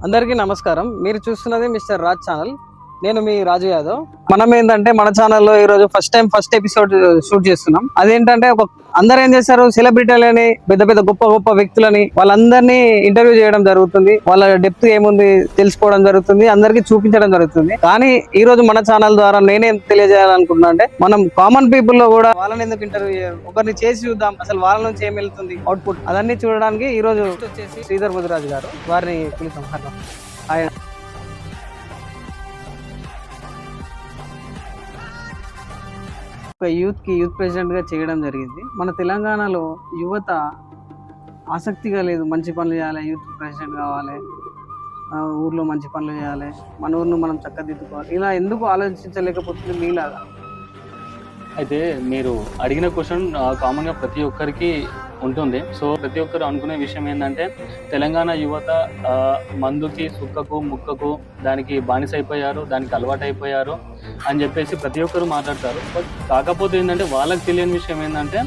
అందరికీ నమస్కారం. మీరు చూస్తున్నది మిస్టర్ రాజ్ ఛానల్. నేను మీ రాజు యాదవ్. మనం ఏంటంటే మన ఛానల్లో ఈరోజు ఫస్ట్ ఎపిసోడ్ షూట్ చేస్తున్నాం. అదేంటంటే అందరు ఏం చేస్తారు, సెలబ్రిటీలని, పెద్ద పెద్ద గొప్ప గొప్ప వ్యక్తులని వాళ్ళందరినీ ఇంటర్వ్యూ చేయడం జరుగుతుంది. వాళ్ళ డెప్త్ ఏముంది తెలుసుకోవడం జరుగుతుంది, అందరికీ చూపించడం జరుగుతుంది. కానీ ఈ రోజు మన ఛానల్ ద్వారా నేనేం తెలియజేయాలనుకుంటున్నా అంటే, మనం కామన్ పీపుల్ లో కూడా వాళ్ళని ఎందుకు ఇంటర్వ్యూ చేయాలి, ఒకరిని చేసి చూద్దాం అసలు వాళ్ళ నుంచి ఏం వెళ్తుంది అవుట్పుట్, అదన్నీ చూడడానికి ఈ రోజు వచ్చేసి శ్రీధర్ ముదిరాజు గారు, వారిని పిలుస్తాం. ఆయన యూత్ ప్రెసిడెంట్ గా చేయడం జరిగింది. మన తెలంగాణలో యువత ఆసక్తిగా లేదు, మంచి పనులు చేయాలి, యూత్ ప్రెసిడెంట్ కావాలి, ఊర్లో మంచి పనులు చేయాలి, మన ఊరిని మనం చక్కదిద్దుకోవాలి, ఇలా ఎందుకు ఆలోచించలేకపోతుంది మీలాగా? అయితే మీరు అడిగిన క్వశ్చన్ కామన్గా ప్రతి ఒక్కరికి ఉంటుంది. సో ప్రతి ఒక్కరు అనుకునే విషయం ఏంటంటే, తెలంగాణ యువత మందుకి, సుక్కకు, ముక్కకు దానికి బానిసైపోయారు, దానికి అలవాటు అయిపోయారు అని చెప్పేసి ప్రతి ఒక్కరు మాట్లాడతారు. బట్ కాకపోతే ఏంటంటే, వాళ్ళకి తెలియని విషయం ఏంటంటే,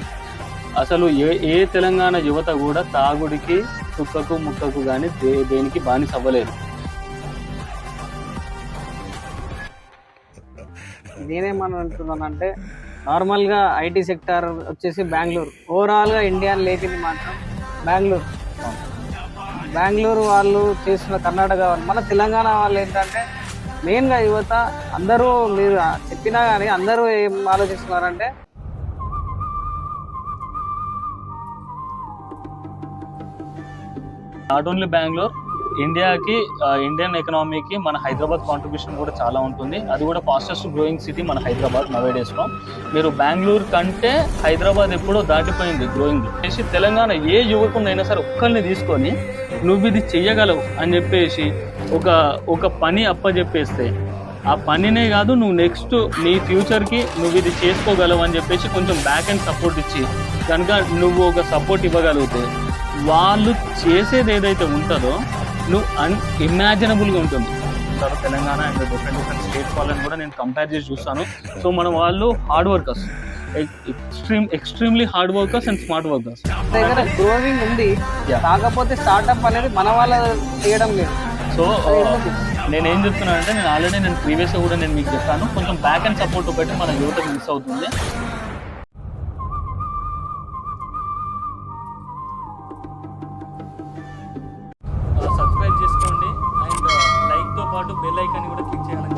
అసలు ఏ తెలంగాణ యువత కూడా తాగుడికి, సుక్కకు, ముక్కకు కానీ దేనికి బానిస అవ్వలేదు. నేనేమనుకుంటున్నానంటే, నార్మల్గా ఐటీ సెక్టార్ వచ్చేసి బెంగళూరు, ఓవరాల్గా ఇండియా లేకింది మాత్రం బెంగళూరు వాళ్ళు చేస్తున్న కర్ణాటక వాళ్ళు, మన తెలంగాణ వాళ్ళు ఏంటంటే మెయిన్గా యువత అందరూ, మీరు చెప్పినా కానీ అందరూ ఏం ఆలోచిస్తున్నారంటే, నాట్ ఓన్లీ బెంగళూరు, ఇండియాకి, ఇండియన్ ఎకనామీకి మన హైదరాబాద్ కాంట్రిబ్యూషన్ కూడా చాలా ఉంటుంది. అది కూడా ఫాస్టెస్ట్ గ్రోయింగ్ సిటీ మన హైదరాబాద్ నవేడేస్లో. మీరు బెంగళూరు కంటే హైదరాబాద్ ఎప్పుడో దాటిపోయింది గ్రోయింగ్. తెలంగాణ ఏ యువకునైనా సరే ఒక్కరిని తీసుకొని నువ్వు ఇది చెయ్యగలవు అని చెప్పేసి ఒక పని అప్పచెప్పేస్తే, ఆ పనినే కాదు, నువ్వు నెక్స్ట్ నీ ఫ్యూచర్కి నువ్వు ఇది చేసుకోగలవు అని చెప్పేసి కొంచెం బ్యాక్ అండ్ సపోర్ట్ ఇచ్చి కనుక నువ్వు ఒక సపోర్ట్ ఇవ్వగలిగితే, వాళ్ళు చేసేది ఏదైతే ఉంటుందో నువ్వు ఇమాజినబుల్గా ఉంటుంది. తెలంగాణ అండ్ డిఫరెంట్ స్టేట్స్ వాళ్ళని కూడా నేను కంపేర్ చేసి చూస్తాను. సో మన వాళ్ళు hard workers, extremely hard workers and smart workers. దగ్గర గ్రోవింగ్ ఉంది, కాకపోతే స్టార్ట్అప్ అనేది మన వాళ్ళ చేయడం లేదు. సో నేనేం చెప్తున్నానంటే, నేను ప్రీవియస్గా కూడా నేను మీకు చెప్పాను, కొంచెం బ్యాక్ అండ్ సపోర్ట్ పెట్టి మన యువతకు మిస్ అవుతుంది. సబ్స్క్రైబ్ చేసుకోండి అండ్ లైక్తో పాటు బెల్ ఐకాన్ కూడా క్లిక్ చేయాలని